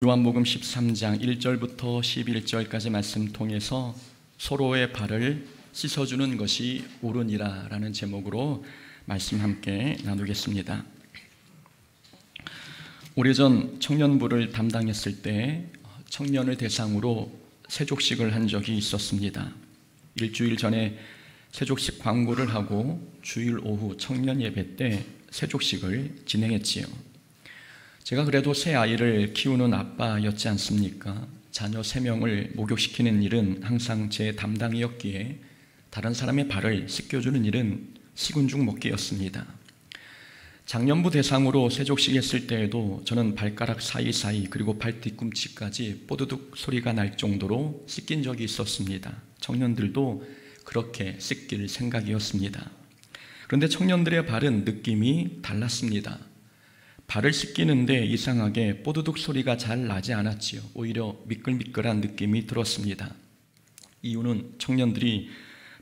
요한복음 13장 1절부터 11절까지 말씀 통해서 서로의 발을 씻어주는 것이 옳으니라 라는 제목으로 말씀 함께 나누겠습니다. 오래전 청년부를 담당했을 때 청년을 대상으로 세족식을 한 적이 있었습니다. 일주일 전에 세족식 광고를 하고 주일 오후 청년 예배 때 세족식을 진행했지요. 제가 그래도 새 아이를 키우는 아빠였지 않습니까? 자녀 3명을 목욕시키는 일은 항상 제 담당이었기에 다른 사람의 발을 씻겨주는 일은 식은죽 먹기였습니다. 장년부 대상으로 세족식 했을 때에도 저는 발가락 사이사이 그리고 발 뒤꿈치까지 뽀드득 소리가 날 정도로 씻긴 적이 있었습니다. 청년들도 그렇게 씻길 생각이었습니다. 그런데 청년들의 발은 느낌이 달랐습니다. 발을 씻기는데 이상하게 뽀드득 소리가 잘 나지 않았지요. 오히려 미끌미끌한 느낌이 들었습니다. 이유는 청년들이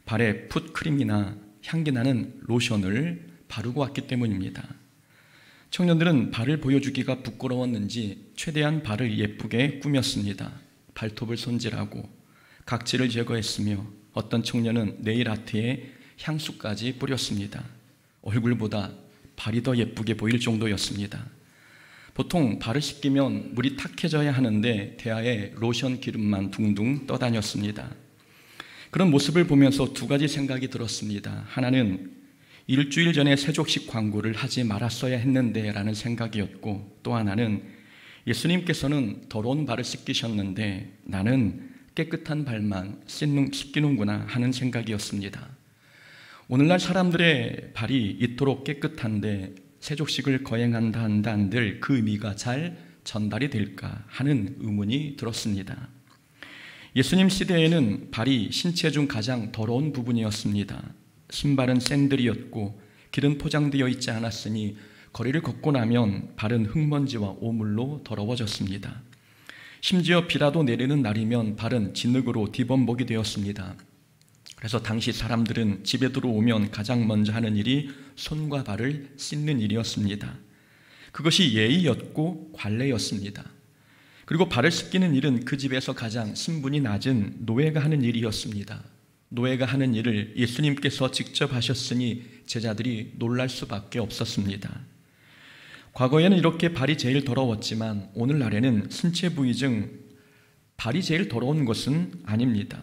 발에 풋크림이나 향기나는 로션을 바르고 왔기 때문입니다. 청년들은 발을 보여주기가 부끄러웠는지 최대한 발을 예쁘게 꾸몄습니다. 발톱을 손질하고 각질을 제거했으며 어떤 청년은 네일 아트에 향수까지 뿌렸습니다. 얼굴보다 발이 더 예쁘게 보일 정도였습니다. 보통 발을 씻기면 물이 탁해져야 하는데 대야에 로션 기름만 둥둥 떠다녔습니다. 그런 모습을 보면서 두 가지 생각이 들었습니다. 하나는 일주일 전에 세족식 광고를 하지 말았어야 했는데 라는 생각이었고, 또 하나는 예수님께서는 더러운 발을 씻기셨는데 나는 깨끗한 발만 씻기는구나 하는 생각이었습니다. 오늘날 사람들의 발이 이토록 깨끗한데 세족식을 거행한다 한들 그 의미가 잘 전달이 될까 하는 의문이 들었습니다. 예수님 시대에는 발이 신체 중 가장 더러운 부분이었습니다. 신발은 샌들이었고 길은 포장되어 있지 않았으니 거리를 걷고 나면 발은 흙먼지와 오물로 더러워졌습니다. 심지어 비라도 내리는 날이면 발은 진흙으로 뒤범벅이 되었습니다. 그래서 당시 사람들은 집에 들어오면 가장 먼저 하는 일이 손과 발을 씻는 일이었습니다. 그것이 예의였고 관례였습니다. 그리고 발을 씻기는 일은 그 집에서 가장 신분이 낮은 노예가 하는 일이었습니다. 노예가 하는 일을 예수님께서 직접 하셨으니 제자들이 놀랄 수밖에 없었습니다. 과거에는 이렇게 발이 제일 더러웠지만 오늘날에는 신체 부위 중 발이 제일 더러운 것은 아닙니다.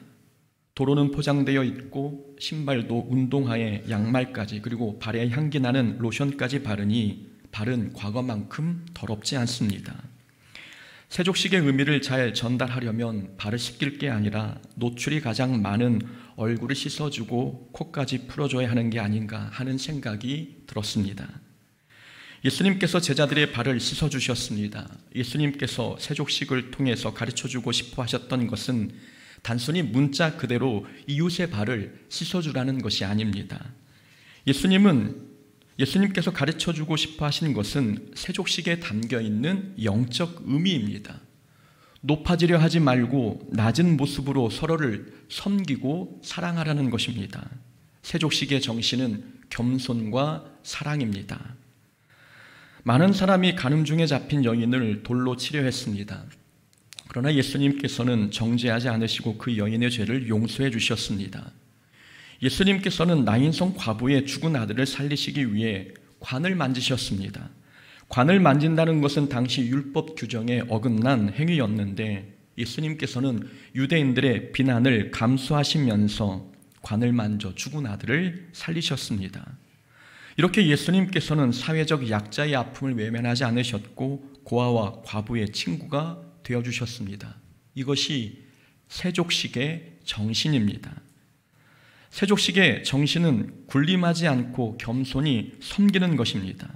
도로는 포장되어 있고 신발도 운동화에 양말까지 그리고 발에 향기 나는 로션까지 바르니 발은 과거만큼 더럽지 않습니다. 세족식의 의미를 잘 전달하려면 발을 씻길 게 아니라 노출이 가장 많은 얼굴을 씻어주고 코까지 풀어줘야 하는 게 아닌가 하는 생각이 들었습니다. 예수님께서 제자들의 발을 씻어주셨습니다. 예수님께서 세족식을 통해서 가르쳐주고 싶어 하셨던 것은 단순히 문자 그대로 이웃의 발을 씻어주라는 것이 아닙니다. 예수님께서 가르쳐주고 싶어 하신 것은 세족식에 담겨있는 영적 의미입니다. 높아지려 하지 말고 낮은 모습으로 서로를 섬기고 사랑하라는 것입니다. 세족식의 정신은 겸손과 사랑입니다. 많은 사람이 간음 중에 잡힌 여인을 돌로 치려 했습니다. 그러나 예수님께서는 정죄하지 않으시고 그 여인의 죄를 용서해 주셨습니다. 예수님께서는 나인성 과부의 죽은 아들을 살리시기 위해 관을 만지셨습니다. 관을 만진다는 것은 당시 율법 규정에 어긋난 행위였는데 예수님께서는 유대인들의 비난을 감수하시면서 관을 만져 죽은 아들을 살리셨습니다. 이렇게 예수님께서는 사회적 약자의 아픔을 외면하지 않으셨고 고아와 과부의 친구가 되어주셨습니다. 이것이 세족식의 정신입니다. 세족식의 정신은 군림하지 않고 겸손히 섬기는 것입니다.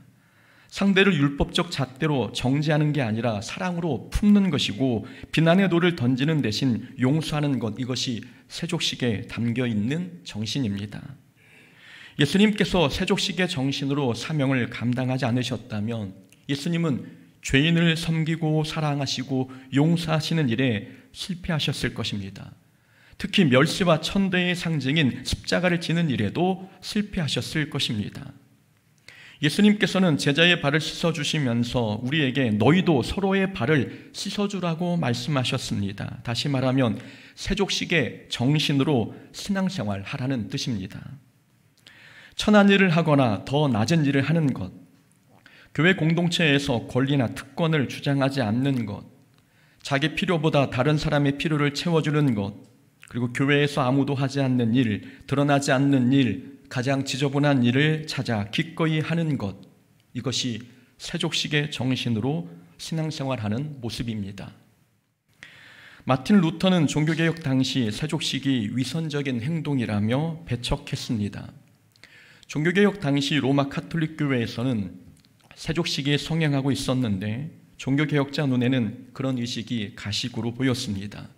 상대를 율법적 잣대로 정죄하는 게 아니라 사랑으로 품는 것이고 비난의 돌을 던지는 대신 용서하는 것, 이것이 세족식에 담겨있는 정신입니다. 예수님께서 세족식의 정신으로 사명을 감당하지 않으셨다면 예수님은 죄인을 섬기고 사랑하시고 용서하시는 일에 실패하셨을 것입니다. 특히 멸시와 천대의 상징인 십자가를 지는 일에도 실패하셨을 것입니다. 예수님께서는 제자의 발을 씻어주시면서 우리에게 너희도 서로의 발을 씻어주라고 말씀하셨습니다. 다시 말하면 세족식의 정신으로 신앙생활 하라는 뜻입니다. 천한 일을 하거나 더 낮은 일을 하는 것, 교회 공동체에서 권리나 특권을 주장하지 않는 것, 자기 필요보다 다른 사람의 필요를 채워주는 것, 그리고 교회에서 아무도 하지 않는 일, 드러나지 않는 일, 가장 지저분한 일을 찾아 기꺼이 하는 것, 이것이 세족식의 정신으로 신앙생활하는 모습입니다. 마틴 루터는 종교개혁 당시 세족식이 위선적인 행동이라며 배척했습니다. 종교개혁 당시 로마 카톨릭 교회에서는 세족식이 성행하고 있었는데 종교개혁자 눈에는 그런 의식이 가식으로 보였습니다.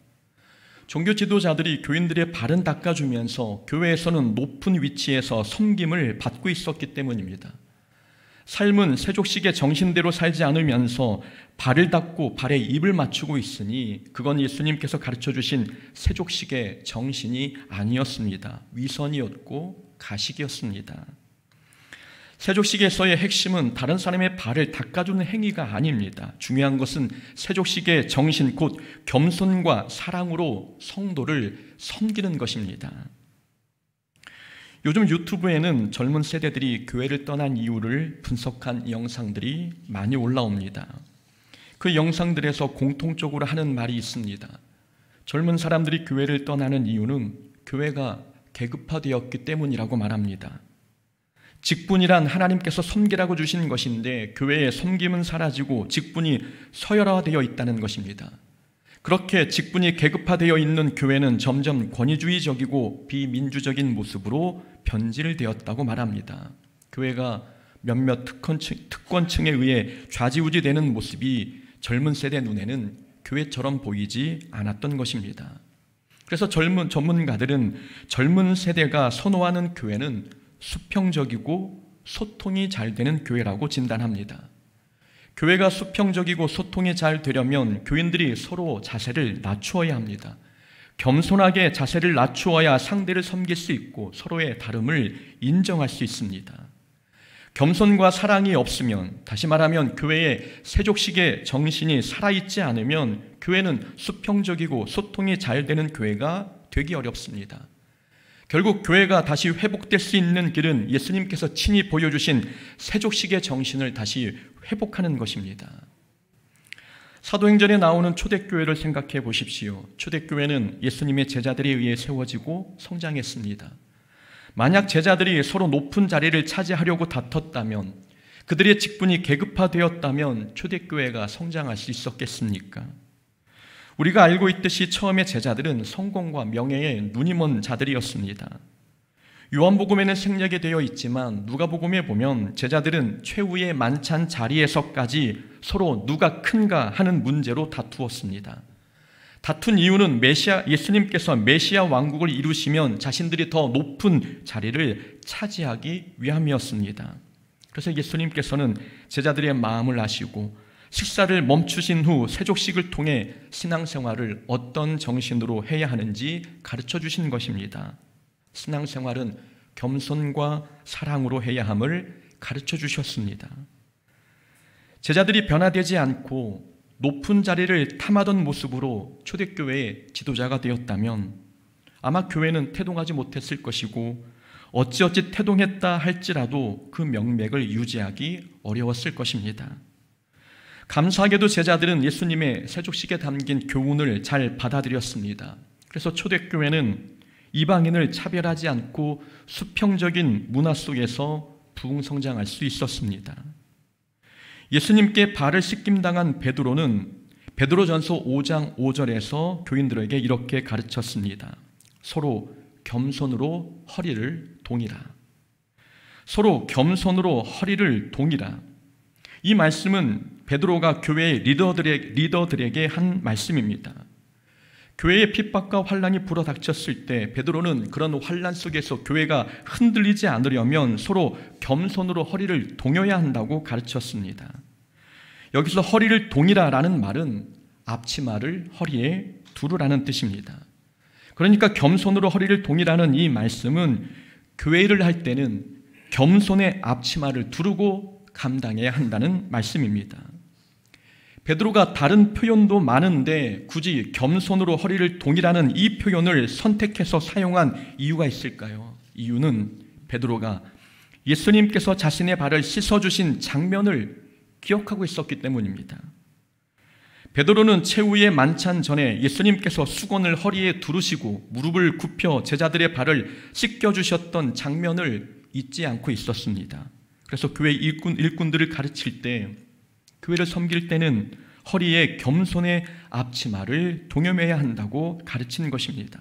종교 지도자들이 교인들의 발은 닦아주면서 교회에서는 높은 위치에서 섬김을 받고 있었기 때문입니다. 삶은 세족식의 정신대로 살지 않으면서 발을 닦고 발에 입을 맞추고 있으니 그건 예수님께서 가르쳐주신 세족식의 정신이 아니었습니다. 위선이었고 가식이었습니다. 세족식에서의 핵심은 다른 사람의 발을 닦아주는 행위가 아닙니다. 중요한 것은 세족식의 정신, 곧 겸손과 사랑으로 성도를 섬기는 것입니다. 요즘 유튜브에는 젊은 세대들이 교회를 떠난 이유를 분석한 영상들이 많이 올라옵니다. 그 영상들에서 공통적으로 하는 말이 있습니다. 젊은 사람들이 교회를 떠나는 이유는 교회가 계급화되었기 때문이라고 말합니다. 직분이란 하나님께서 섬기라고 주신 것인데 교회의 섬김은 사라지고 직분이 서열화되어 있다는 것입니다. 그렇게 직분이 계급화되어 있는 교회는 점점 권위주의적이고 비민주적인 모습으로 변질되었다고 말합니다. 교회가 몇몇 특권층에 의해 좌지우지되는 모습이 젊은 세대 눈에는 교회처럼 보이지 않았던 것입니다. 그래서 전문가들은 젊은 세대가 선호하는 교회는 수평적이고 소통이 잘 되는 교회라고 진단합니다. 교회가 수평적이고 소통이 잘 되려면 교인들이 서로 자세를 낮추어야 합니다. 겸손하게 자세를 낮추어야 상대를 섬길 수 있고 서로의 다름을 인정할 수 있습니다. 겸손과 사랑이 없으면, 다시 말하면 교회의 세족식의 정신이 살아있지 않으면 교회는 수평적이고 소통이 잘 되는 교회가 되기 어렵습니다. 결국 교회가 다시 회복될 수 있는 길은 예수님께서 친히 보여주신 세족식의 정신을 다시 회복하는 것입니다. 사도행전에 나오는 초대교회를 생각해 보십시오. 초대교회는 예수님의 제자들에 의해 세워지고 성장했습니다. 만약 제자들이 서로 높은 자리를 차지하려고 다퉜다면, 그들의 직분이 계급화되었다면 초대교회가 성장할 수 있었겠습니까? 우리가 알고 있듯이 처음에 제자들은 성공과 명예에 눈이 먼 자들이었습니다. 요한복음에는 생략이 되어 있지만 누가복음에 보면 제자들은 최후의 만찬 자리에서까지 서로 누가 큰가 하는 문제로 다투었습니다. 다툰 이유는 예수님께서 메시아 왕국을 이루시면 자신들이 더 높은 자리를 차지하기 위함이었습니다. 그래서 예수님께서는 제자들의 마음을 아시고 식사를 멈추신 후 세족식을 통해 신앙생활을 어떤 정신으로 해야 하는지 가르쳐 주신 것입니다. 신앙생활은 겸손과 사랑으로 해야 함을 가르쳐 주셨습니다. 제자들이 변화되지 않고 높은 자리를 탐하던 모습으로 초대교회의 지도자가 되었다면 아마 교회는 태동하지 못했을 것이고 어찌어찌 태동했다 할지라도 그 명맥을 유지하기 어려웠을 것입니다. 감사하게도 제자들은 예수님의 세족식에 담긴 교훈을 잘 받아들였습니다. 그래서 초대교회는 이방인을 차별하지 않고 수평적인 문화 속에서 부흥성장할 수 있었습니다. 예수님께 발을 씻김당한 베드로는 베드로전서 5장 5절에서 교인들에게 이렇게 가르쳤습니다. 서로 겸손으로 허리를 동이라. 서로 겸손으로 허리를 동이라. 이 말씀은 베드로가 교회의 리더들에게 한 말씀입니다. 교회의 핍박과 환란이 불어닥쳤을 때 베드로는 그런 환란 속에서 교회가 흔들리지 않으려면 서로 겸손으로 허리를 동여야 한다고 가르쳤습니다. 여기서 허리를 동이라라는 말은 앞치마를 허리에 두르라는 뜻입니다. 그러니까 겸손으로 허리를 동이라는 이 말씀은 교회를 할 때는 겸손의 앞치마를 두르고 감당해야 한다는 말씀입니다. 베드로가 다른 표현도 많은데 굳이 겸손으로 허리를 동이라는 이 표현을 선택해서 사용한 이유가 있을까요? 이유는 베드로가 예수님께서 자신의 발을 씻어주신 장면을 기억하고 있었기 때문입니다. 베드로는 최후의 만찬 전에 예수님께서 수건을 허리에 두르시고 무릎을 굽혀 제자들의 발을 씻겨주셨던 장면을 잊지 않고 있었습니다. 그래서 교회 일꾼들을 가르칠 때, 교회를 섬길 때는 허리에 겸손의 앞치마를 동여매야 한다고 가르치는 것입니다.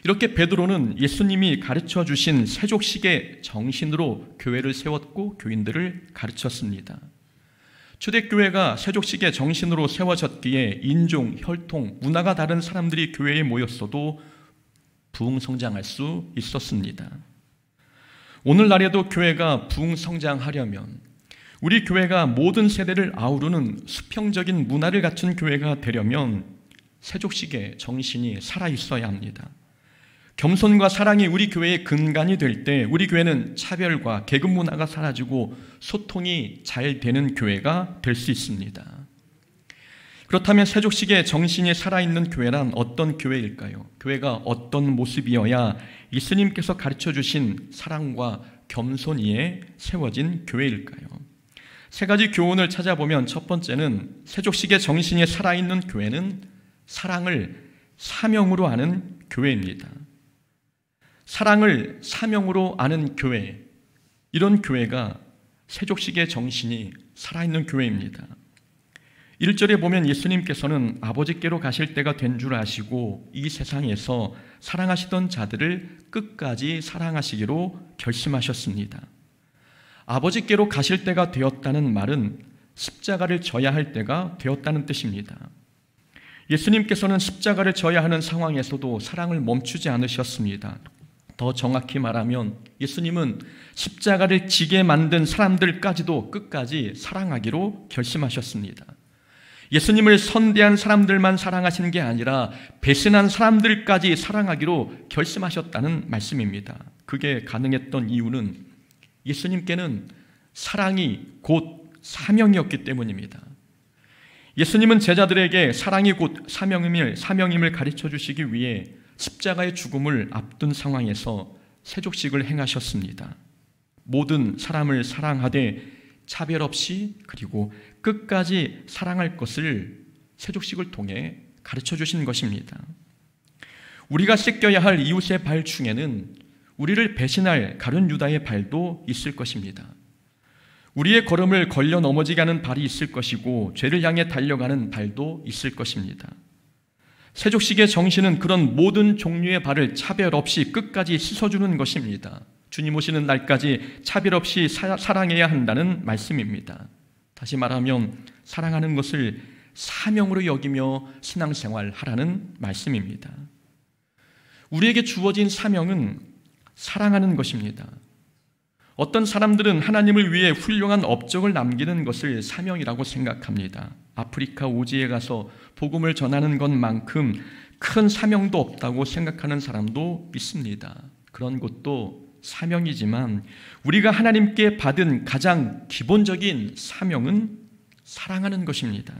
이렇게 베드로는 예수님이 가르쳐 주신 세족식의 정신으로 교회를 세웠고 교인들을 가르쳤습니다. 초대교회가 세족식의 정신으로 세워졌기에 인종, 혈통, 문화가 다른 사람들이 교회에 모였어도 부흥성장할 수 있었습니다. 오늘날에도 교회가 부흥성장하려면 우리 교회가 모든 세대를 아우르는 수평적인 문화를 갖춘 교회가 되려면 세족식의 정신이 살아있어야 합니다. 겸손과 사랑이 우리 교회의 근간이 될 때 우리 교회는 차별과 계급 문화가 사라지고 소통이 잘 되는 교회가 될 수 있습니다. 그렇다면 세족식의 정신이 살아있는 교회란 어떤 교회일까요? 교회가 어떤 모습이어야 예수님께서 가르쳐 주신 사랑과 겸손이에 세워진 교회일까요? 세 가지 교훈을 찾아보면 첫 번째는 세족식의 정신이 살아있는 교회는 사랑을 사명으로 아는 교회입니다. 사랑을 사명으로 아는 교회, 이런 교회가 세족식의 정신이 살아있는 교회입니다. 1절에 보면 예수님께서는 아버지께로 가실 때가 된 줄 아시고 이 세상에서 사랑하시던 자들을 끝까지 사랑하시기로 결심하셨습니다. 아버지께로 가실 때가 되었다는 말은 십자가를 져야 할 때가 되었다는 뜻입니다. 예수님께서는 십자가를 져야 하는 상황에서도 사랑을 멈추지 않으셨습니다. 더 정확히 말하면 예수님은 십자가를 지게 만든 사람들까지도 끝까지 사랑하기로 결심하셨습니다. 예수님을 선대한 사람들만 사랑하시는 게 아니라 배신한 사람들까지 사랑하기로 결심하셨다는 말씀입니다. 그게 가능했던 이유는 예수님께는 사랑이 곧 사명이었기 때문입니다. 예수님은 제자들에게 사랑이 곧 사명임을 가르쳐 주시기 위해 십자가의 죽음을 앞둔 상황에서 세족식을 행하셨습니다. 모든 사람을 사랑하되 차별 없이 그리고 끝까지 사랑할 것을 세족식을 통해 가르쳐 주신 것입니다. 우리가 씻겨야 할 이웃의 발 중에는 우리를 배신할 가룟 유다의 발도 있을 것입니다. 우리의 걸음을 걸려 넘어지게 하는 발이 있을 것이고 죄를 향해 달려가는 발도 있을 것입니다. 세족식의 정신은 그런 모든 종류의 발을 차별 없이 끝까지 씻어주는 것입니다. 주님 오시는 날까지 차별 없이 사랑해야 한다는 말씀입니다. 다시 말하면 사랑하는 것을 사명으로 여기며 신앙생활 하라는 말씀입니다. 우리에게 주어진 사명은 사랑하는 것입니다. 어떤 사람들은 하나님을 위해 훌륭한 업적을 남기는 것을 사명이라고 생각합니다. 아프리카 오지에 가서 복음을 전하는 것만큼 큰 사명도 없다고 생각하는 사람도 있습니다. 그런 것도 사명이지만 우리가 하나님께 받은 가장 기본적인 사명은 사랑하는 것입니다.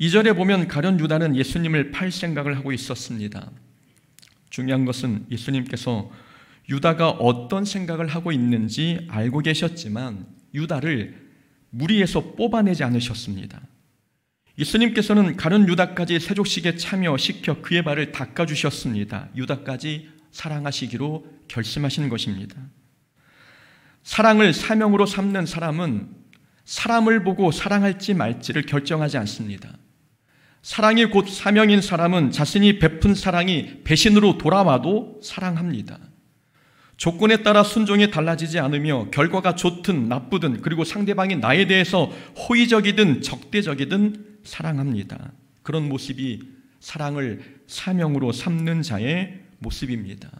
2절에 보면 가룟 유다는 예수님을 팔 생각을 하고 있었습니다. 중요한 것은 예수님께서 유다가 어떤 생각을 하고 있는지 알고 계셨지만 유다를 무리해서 뽑아내지 않으셨습니다. 예수님께서는 가룟 유다까지 세족식에 참여시켜 그의 발을 닦아주셨습니다. 유다까지 사랑하시기로 결심하신 것입니다. 사랑을 사명으로 삼는 사람은 사람을 보고 사랑할지 말지를 결정하지 않습니다. 사랑이 곧 사명인 사람은 자신이 베푼 사랑이 배신으로 돌아와도 사랑합니다. 조건에 따라 순종이 달라지지 않으며 결과가 좋든 나쁘든 그리고 상대방이 나에 대해서 호의적이든 적대적이든 사랑합니다. 그런 모습이 사랑을 사명으로 삼는 자의 모습입니다.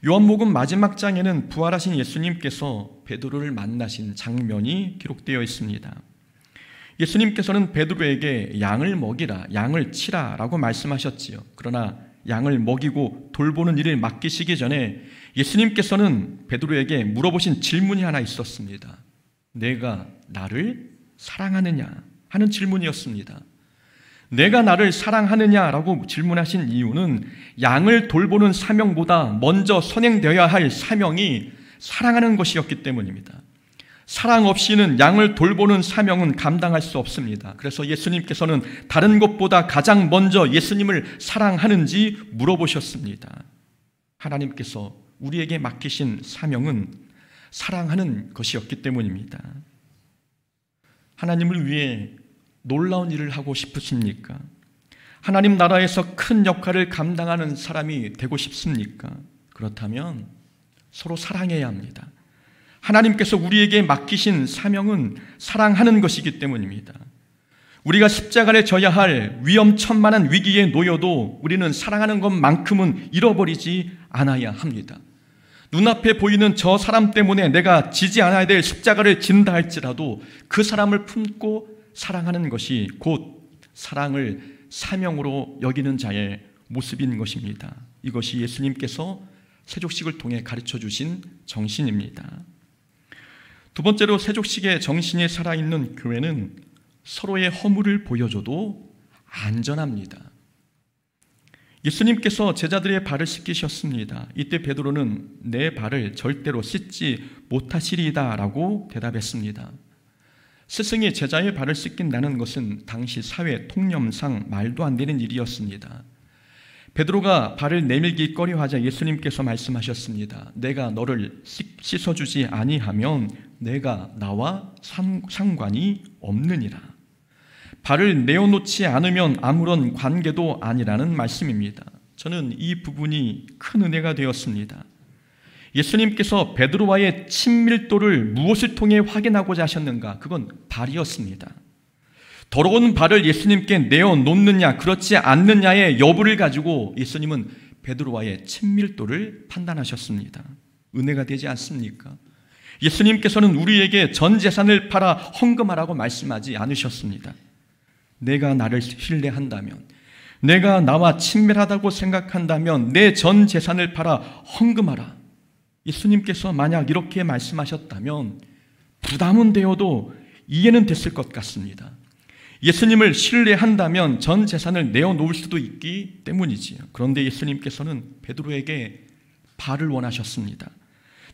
요한복음 마지막 장에는 부활하신 예수님께서 베드로를 만나신 장면이 기록되어 있습니다. 예수님께서는 베드로에게 양을 먹이라, 양을 치라 라고 말씀하셨지요. 그러나 양을 먹이고 돌보는 일을 맡기시기 전에 예수님께서는 베드로에게 물어보신 질문이 하나 있었습니다. 내가 나를 사랑하느냐 하는 질문이었습니다. 내가 나를 사랑하느냐라고 질문하신 이유는 양을 돌보는 사명보다 먼저 선행되어야 할 사명이 사랑하는 것이었기 때문입니다. 사랑 없이는 양을 돌보는 사명은 감당할 수 없습니다. 그래서 예수님께서는 다른 것보다 가장 먼저 예수님을 사랑하는지 물어보셨습니다. 하나님께서 우리에게 맡기신 사명은 사랑하는 것이었기 때문입니다. 하나님을 위해 놀라운 일을 하고 싶으십니까? 하나님 나라에서 큰 역할을 감당하는 사람이 되고 싶습니까? 그렇다면 서로 사랑해야 합니다. 하나님께서 우리에게 맡기신 사명은 사랑하는 것이기 때문입니다. 우리가 십자가를 져야 할 위험천만한 위기에 놓여도 우리는 사랑하는 것만큼은 잃어버리지 않아야 합니다. 눈앞에 보이는 저 사람 때문에 내가 지지 않아야 될 십자가를 진다 할지라도 그 사람을 품고 사랑하는 것이 곧 사랑을 사명으로 여기는 자의 모습인 것입니다. 이것이 예수님께서 세족식을 통해 가르쳐 주신 정신입니다. 두 번째로 세족식의 정신이 살아있는 교회는 서로의 허물을 보여줘도 안전합니다. 예수님께서 제자들의 발을 씻기셨습니다. 이때 베드로는 내 발을 절대로 씻지 못하시리이다 라고 대답했습니다. 스승이 제자의 발을 씻긴다는 것은 당시 사회 통념상 말도 안 되는 일이었습니다. 베드로가 발을 내밀기 꺼려하자 예수님께서 말씀하셨습니다. 내가 너를 씻어주지 아니하면 내가 나와 상관이 없느니라. 발을 내어놓지 않으면 아무런 관계도 아니라는 말씀입니다. 저는 이 부분이 큰 은혜가 되었습니다. 예수님께서 베드로와의 친밀도를 무엇을 통해 확인하고자 하셨는가? 그건 발이었습니다. 더러운 발을 예수님께 내어놓느냐 그렇지 않느냐의 여부를 가지고 예수님은 베드로와의 친밀도를 판단하셨습니다. 은혜가 되지 않습니까? 예수님께서는 우리에게 전 재산을 팔아 헌금하라고 말씀하지 않으셨습니다. 내가 나를 신뢰한다면, 내가 나와 친밀하다고 생각한다면 내 전 재산을 팔아 헌금하라. 예수님께서 만약 이렇게 말씀하셨다면 부담은 되어도 이해는 됐을 것 같습니다. 예수님을 신뢰한다면 전 재산을 내어놓을 수도 있기 때문이지요. 그런데 예수님께서는 베드로에게 발을 원하셨습니다.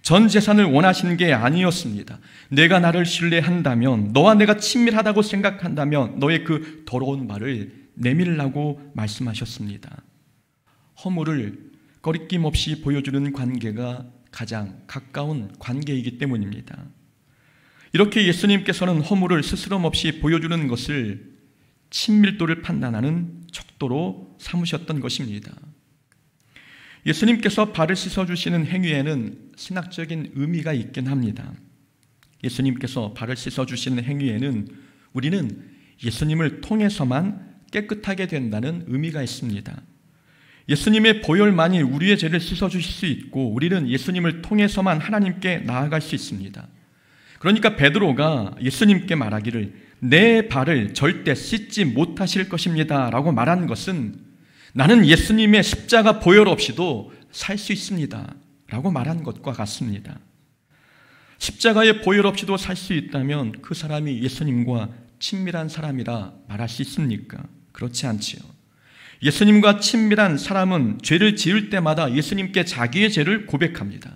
전 재산을 원하시는 게 아니었습니다. 내가 나를 신뢰한다면, 너와 내가 친밀하다고 생각한다면 너의 그 더러운 발을 내밀라고 말씀하셨습니다. 허물을 거리낌 없이 보여주는 관계가 가장 가까운 관계이기 때문입니다. 이렇게 예수님께서는 허물을 스스럼 없이 보여주는 것을 친밀도를 판단하는 척도로 삼으셨던 것입니다. 예수님께서 발을 씻어주시는 행위에는 신학적인 의미가 있긴 합니다. 예수님께서 발을 씻어주시는 행위에는 우리는 예수님을 통해서만 깨끗하게 된다는 의미가 있습니다. 예수님의 보혈만이 우리의 죄를 씻어주실 수 있고 우리는 예수님을 통해서만 하나님께 나아갈 수 있습니다. 그러니까 베드로가 예수님께 말하기를 내 발을 절대 씻지 못하실 것입니다 라고 말한 것은 나는 예수님의 십자가 보혈 없이도 살 수 있습니다 라고 말한 것과 같습니다. 십자가의 보혈 없이도 살 수 있다면 그 사람이 예수님과 친밀한 사람이라 말할 수 있습니까? 그렇지 않지요. 예수님과 친밀한 사람은 죄를 지을 때마다 예수님께 자기의 죄를 고백합니다.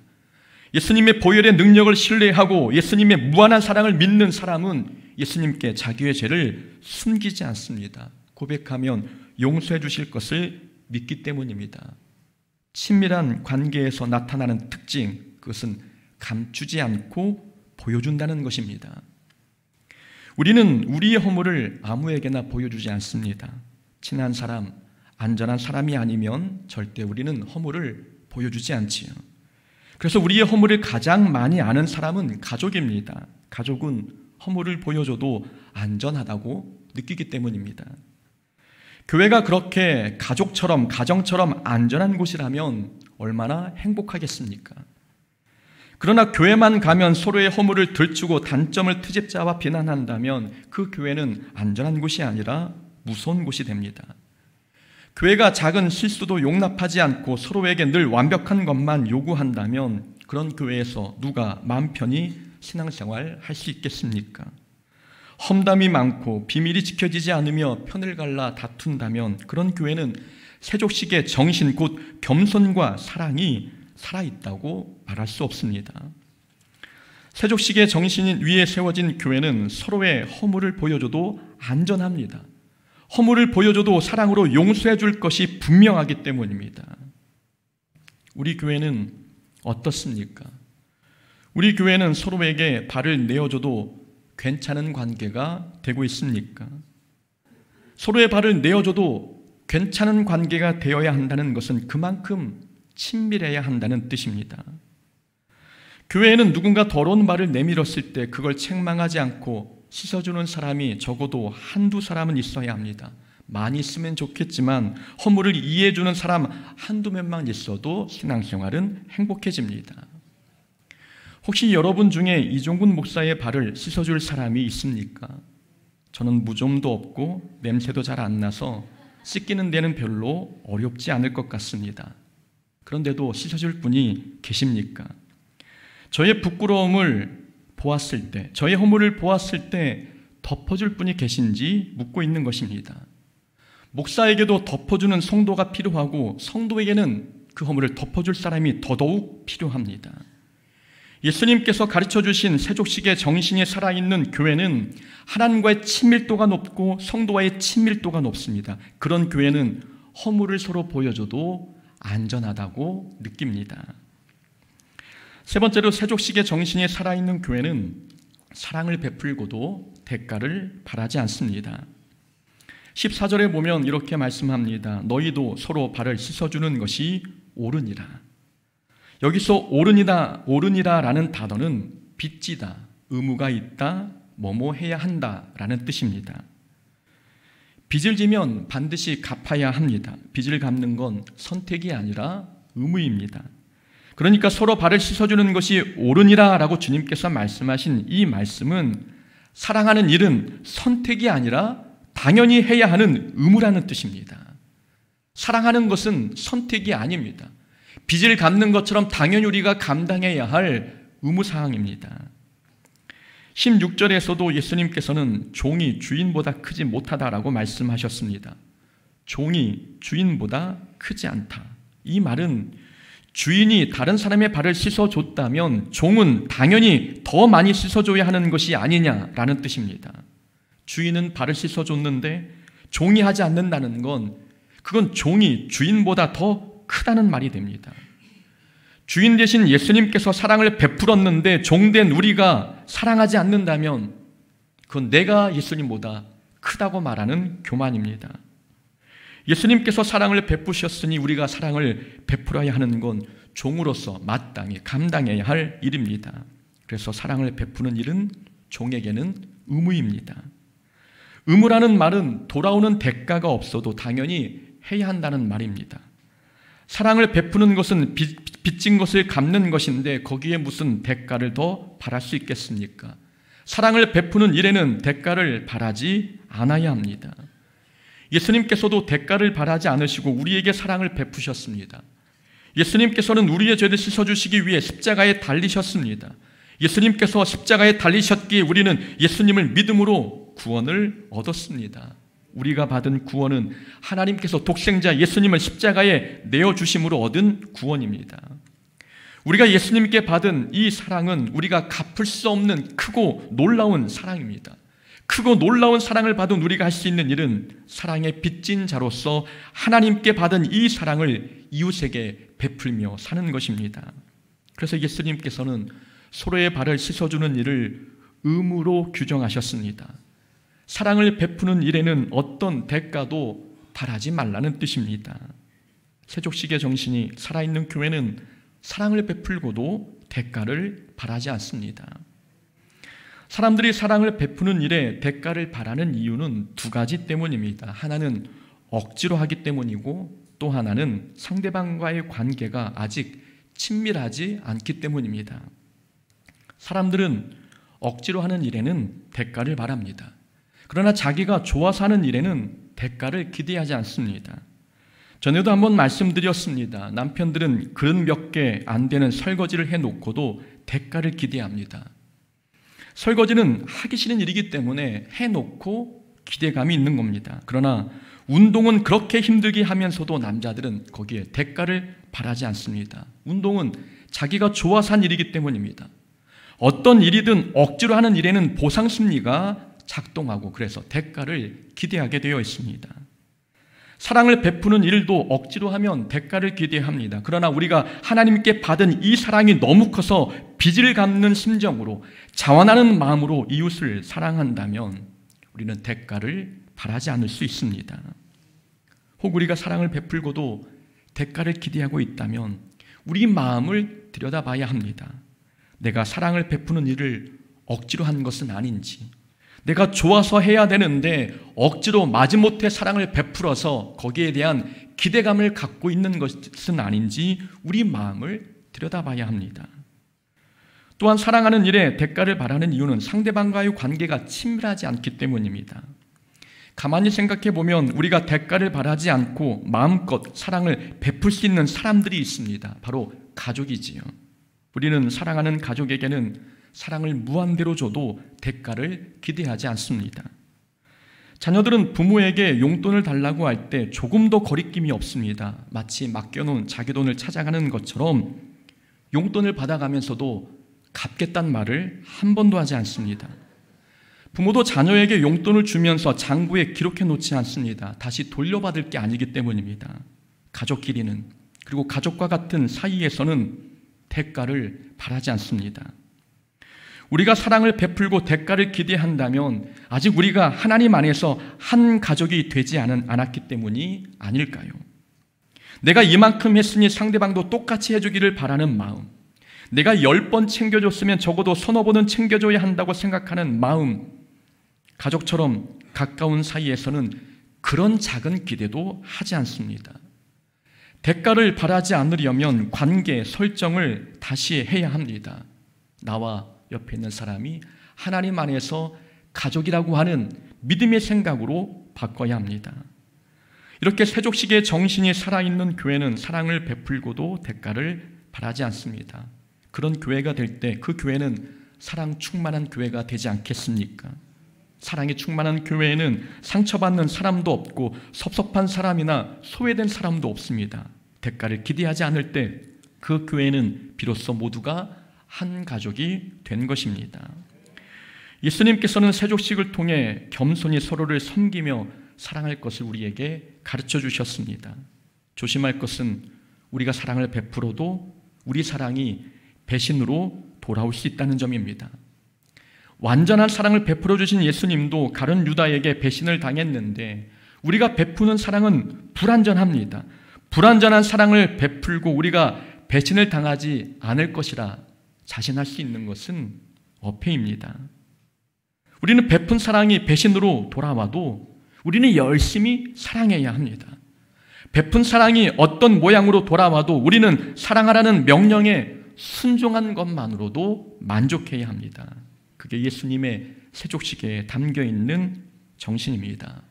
예수님의 보혈의 능력을 신뢰하고 예수님의 무한한 사랑을 믿는 사람은 예수님께 자기의 죄를 숨기지 않습니다. 고백하면 용서해 주실 것을 믿기 때문입니다. 친밀한 관계에서 나타나는 특징, 그것은 감추지 않고 보여준다는 것입니다. 우리는 우리의 허물을 아무에게나 보여주지 않습니다. 친한 사람, 안전한 사람이 아니면 절대 우리는 허물을 보여주지 않지요. 그래서 우리의 허물을 가장 많이 아는 사람은 가족입니다. 가족은 허물을 보여줘도 안전하다고 느끼기 때문입니다. 교회가 그렇게 가족처럼, 가정처럼 안전한 곳이라면 얼마나 행복하겠습니까? 그러나 교회만 가면 서로의 허물을 들추고 단점을 트집잡아 비난한다면 그 교회는 안전한 곳이 아니라 무서운 곳이 됩니다. 교회가 작은 실수도 용납하지 않고 서로에게 늘 완벽한 것만 요구한다면 그런 교회에서 누가 마음 편히 신앙생활 할 수 있겠습니까? 험담이 많고 비밀이 지켜지지 않으며 편을 갈라 다툰다면 그런 교회는 세족식의 정신 곧 겸손과 사랑이 살아있다고 말할 수 없습니다. 세족식의 정신 위에 세워진 교회는 서로의 허물을 보여줘도 안전합니다. 허물을 보여줘도 사랑으로 용서해 줄 것이 분명하기 때문입니다. 우리 교회는 어떻습니까? 우리 교회는 서로에게 발을 내어줘도 괜찮은 관계가 되고 있습니까? 서로의 발을 내어줘도 괜찮은 관계가 되어야 한다는 것은 그만큼 친밀해야 한다는 뜻입니다. 교회에는 누군가 더러운 발을 내밀었을 때 그걸 책망하지 않고 씻어주는 사람이 적어도 한두 사람은 있어야 합니다. 많이 있으면 좋겠지만 허물을 이해해주는 사람 한두 명만 있어도 신앙생활은 행복해집니다. 혹시 여러분 중에 이종근 목사의 발을 씻어줄 사람이 있습니까? 저는 무좀도 없고 냄새도 잘 안 나서 씻기는 데는 별로 어렵지 않을 것 같습니다. 그런데도 씻어줄 분이 계십니까? 저의 부끄러움을 보았을 때, 저의 허물을 보았을 때 덮어줄 분이 계신지 묻고 있는 것입니다. 목사에게도 덮어주는 성도가 필요하고 성도에게는 그 허물을 덮어줄 사람이 더더욱 필요합니다. 예수님께서 가르쳐주신 세족식의 정신이 살아있는 교회는 하나님과의 친밀도가 높고 성도와의 친밀도가 높습니다. 그런 교회는 허물을 서로 보여줘도 안전하다고 느낍니다. 세 번째로 세족식의 정신이 살아있는 교회는 사랑을 베풀고도 대가를 바라지 않습니다. 14절에 보면 이렇게 말씀합니다. 너희도 서로 발을 씻어주는 것이 옳으니라. 여기서 옳으니라라는 단어는 빚지다, 의무가 있다, 뭐뭐 해야 한다라는 뜻입니다. 빚을 지면 반드시 갚아야 합니다. 빚을 갚는 건 선택이 아니라 의무입니다. 그러니까 서로 발을 씻어주는 것이 옳으니라라고 주님께서 말씀하신 이 말씀은 사랑하는 일은 선택이 아니라 당연히 해야 하는 의무라는 뜻입니다. 사랑하는 것은 선택이 아닙니다. 빚을 갚는 것처럼 당연히 우리가 감당해야 할 의무사항입니다. 16절에서도 예수님께서는 종이 주인보다 크지 못하다라고 말씀하셨습니다. 종이 주인보다 크지 않다. 이 말은 주인이 다른 사람의 발을 씻어줬다면 종은 당연히 더 많이 씻어줘야 하는 것이 아니냐라는 뜻입니다. 주인은 발을 씻어줬는데 종이 하지 않는다는 건 그건 종이 주인보다 더 크다는 말이 됩니다. 주인 대신 예수님께서 사랑을 베풀었는데 종된 우리가 사랑하지 않는다면 그건 내가 예수님보다 크다고 말하는 교만입니다. 예수님께서 사랑을 베푸셨으니 우리가 사랑을 베풀어야 하는 건 종으로서 마땅히 감당해야 할 일입니다. 그래서 사랑을 베푸는 일은 종에게는 의무입니다. 의무라는 말은 돌아오는 대가가 없어도 당연히 해야 한다는 말입니다. 사랑을 베푸는 것은 빚진 것을 갚는 것인데 거기에 무슨 대가를 더 바랄 수 있겠습니까? 사랑을 베푸는 일에는 대가를 바라지 않아야 합니다. 예수님께서도 대가를 바라지 않으시고 우리에게 사랑을 베푸셨습니다. 예수님께서는 우리의 죄를 씻어주시기 위해 십자가에 달리셨습니다. 예수님께서 십자가에 달리셨기에 우리는 예수님을 믿음으로 구원을 얻었습니다. 우리가 받은 구원은 하나님께서 독생자 예수님을 십자가에 내어주심으로 얻은 구원입니다. 우리가 예수님께 받은 이 사랑은 우리가 갚을 수 없는 크고 놀라운 사랑입니다. 크고 놀라운 사랑을 받은 우리가 할 수 있는 일은 사랑의 빚진 자로서 하나님께 받은 이 사랑을 이웃에게 베풀며 사는 것입니다. 그래서 예수님께서는 서로의 발을 씻어주는 일을 의무로 규정하셨습니다. 사랑을 베푸는 일에는 어떤 대가도 바라지 말라는 뜻입니다. 세족식의 정신이 살아있는 교회는 사랑을 베풀고도 대가를 바라지 않습니다. 사람들이 사랑을 베푸는 일에 대가를 바라는 이유는 두 가지 때문입니다. 하나는 억지로 하기 때문이고 또 하나는 상대방과의 관계가 아직 친밀하지 않기 때문입니다. 사람들은 억지로 하는 일에는 대가를 바랍니다. 그러나 자기가 좋아서 하는 일에는 대가를 기대하지 않습니다. 전에도 한번 말씀드렸습니다. 남편들은 그릇 몇 개 안 되는 설거지를 해놓고도 대가를 기대합니다. 설거지는 하기 싫은 일이기 때문에 해놓고 기대감이 있는 겁니다. 그러나 운동은 그렇게 힘들게 하면서도 남자들은 거기에 대가를 바라지 않습니다. 운동은 자기가 좋아서 한 일이기 때문입니다. 어떤 일이든 억지로 하는 일에는 보상 심리가 작동하고 그래서 대가를 기대하게 되어 있습니다. 사랑을 베푸는 일도 억지로 하면 대가를 기대합니다. 그러나 우리가 하나님께 받은 이 사랑이 너무 커서 빚을 갚는 심정으로 자원하는 마음으로 이웃을 사랑한다면 우리는 대가를 바라지 않을 수 있습니다. 혹 우리가 사랑을 베풀고도 대가를 기대하고 있다면 우리 마음을 들여다봐야 합니다. 내가 사랑을 베푸는 일을 억지로 한 것은 아닌지, 내가 좋아서 해야 되는데 억지로 마지못해 사랑을 베풀어서 거기에 대한 기대감을 갖고 있는 것은 아닌지 우리 마음을 들여다봐야 합니다. 또한 사랑하는 일에 대가를 바라는 이유는 상대방과의 관계가 친밀하지 않기 때문입니다. 가만히 생각해 보면 우리가 대가를 바라지 않고 마음껏 사랑을 베풀 수 있는 사람들이 있습니다. 바로 가족이지요. 우리는 사랑하는 가족에게는 사랑을 무한대로 줘도 대가를 기대하지 않습니다. 자녀들은 부모에게 용돈을 달라고 할 때 조금 더 거리낌이 없습니다. 마치 맡겨놓은 자기 돈을 찾아가는 것처럼 용돈을 받아가면서도 갚겠다는 말을 한 번도 하지 않습니다. 부모도 자녀에게 용돈을 주면서 장부에 기록해 놓지 않습니다. 다시 돌려받을 게 아니기 때문입니다. 가족끼리는, 그리고 가족과 같은 사이에서는 대가를 바라지 않습니다. 우리가 사랑을 베풀고 대가를 기대한다면 아직 우리가 하나님 안에서 한 가족이 되지 않았기 때문이 아닐까요? 내가 이만큼 했으니 상대방도 똑같이 해주기를 바라는 마음, 내가 10번 챙겨줬으면 적어도 서너 번은 챙겨줘야 한다고 생각하는 마음, 가족처럼 가까운 사이에서는 그런 작은 기대도 하지 않습니다. 대가를 바라지 않으려면 관계 설정을 다시 해야 합니다. 나와 옆에 있는 사람이 하나님 안에서 가족이라고 하는 믿음의 생각으로 바꿔야 합니다. 이렇게 세족식의 정신이 살아있는 교회는 사랑을 베풀고도 대가를 바라지 않습니다. 그런 교회가 될 때 그 교회는 사랑 충만한 교회가 되지 않겠습니까? 사랑이 충만한 교회에는 상처받는 사람도 없고 섭섭한 사람이나 소외된 사람도 없습니다. 대가를 기대하지 않을 때 그 교회는 비로소 모두가 한 가족이 된 것입니다. 예수님께서는 세족식을 통해 겸손히 서로를 섬기며 사랑할 것을 우리에게 가르쳐 주셨습니다. 조심할 것은 우리가 사랑을 베풀어도 우리 사랑이 배신으로 돌아올 수 있다는 점입니다. 완전한 사랑을 베풀어 주신 예수님도 가룟 유다에게 배신을 당했는데 우리가 베푸는 사랑은 불완전합니다. 불완전한 사랑을 베풀고 우리가 배신을 당하지 않을 것이라 자신할 수 있는 것은 어폐입니다. 우리는 베푼 사랑이 배신으로 돌아와도 우리는 열심히 사랑해야 합니다. 베푼 사랑이 어떤 모양으로 돌아와도 우리는 사랑하라는 명령에 순종한 것만으로도 만족해야 합니다. 그게 예수님의 세족식에 담겨있는 정신입니다.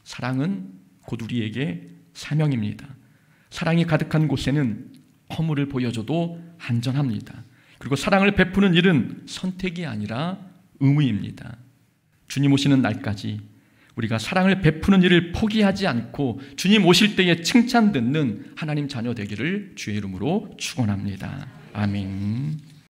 사랑은 곧 우리에게 사명입니다. 사랑이 가득한 곳에는 허물을 보여줘도 안전합니다. 그리고 사랑을 베푸는 일은 선택이 아니라 의무입니다. 주님 오시는 날까지 우리가 사랑을 베푸는 일을 포기하지 않고 주님 오실 때에 칭찬 듣는 하나님 자녀 되기를 주의 이름으로 축원합니다. 아멘.